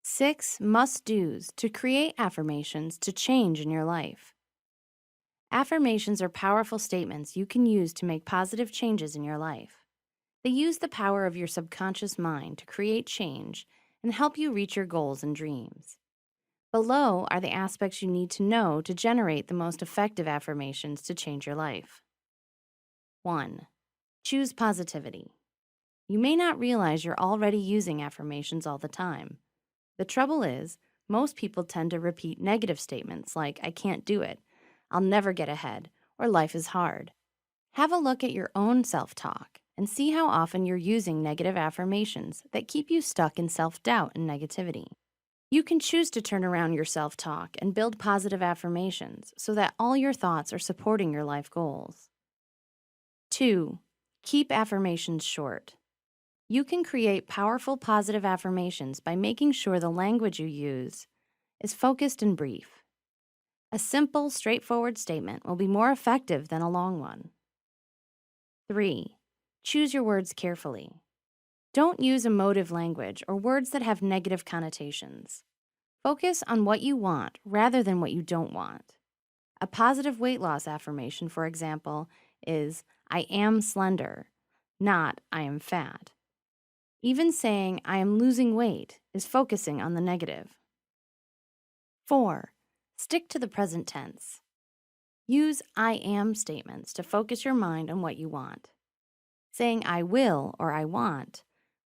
6 must-dos to create affirmations to change in your life. Affirmations are powerful statements you can use to make positive changes in your life. They use the power of your subconscious mind to create change and help you reach your goals and dreams. Below are the aspects you need to know to generate the most effective affirmations to change your life. 1. Choose positivity. You may not realize you're already using affirmations all the time. The trouble is, most people tend to repeat negative statements like, I can't do it, I'll never get ahead, or life is hard. Have a look at your own self-talk and see how often you're using negative affirmations that keep you stuck in self-doubt and negativity. You can choose to turn around your self-talk and build positive affirmations so that all your thoughts are supporting your life goals. 2. Keep affirmations short. You can create powerful positive affirmations by making sure the language you use is focused and brief. A simple, straightforward statement will be more effective than a long one. 3. Choose your words carefully. Don't use emotive language or words that have negative connotations. Focus on what you want rather than what you don't want. A positive weight loss affirmation, for example, is, I am slender, not I am fat. Even saying, I am losing weight, is focusing on the negative. 4. Stick to the present tense. Use I am statements to focus your mind on what you want. Saying I will or I want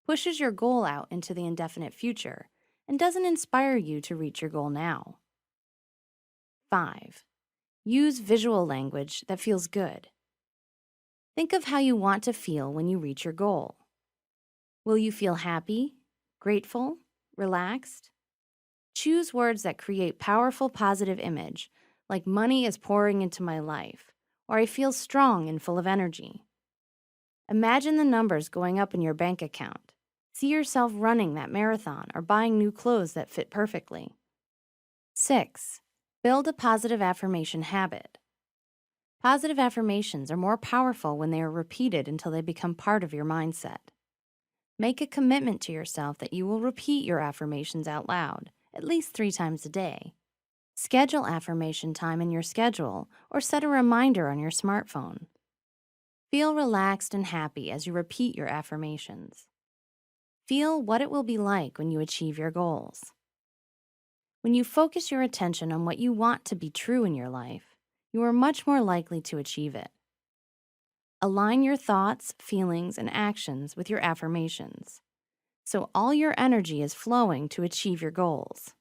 pushes your goal out into the indefinite future and doesn't inspire you to reach your goal now. 5. Use visual language that feels good. Think of how you want to feel when you reach your goal. Will you feel happy, grateful, relaxed? Choose words that create powerful positive image, like money is pouring into my life, or I feel strong and full of energy. Imagine the numbers going up in your bank account. See yourself running that marathon or buying new clothes that fit perfectly. 6. Build a positive affirmation habit. Positive affirmations are more powerful when they are repeated until they become part of your mindset. Make a commitment to yourself that you will repeat your affirmations out loud, at least 3 times a day. Schedule affirmation time in your schedule or set a reminder on your smartphone. Feel relaxed and happy as you repeat your affirmations. Feel what it will be like when you achieve your goals. When you focus your attention on what you want to be true in your life, you are much more likely to achieve it. Align your thoughts, feelings, and actions with your affirmations, so all your energy is flowing to achieve your goals.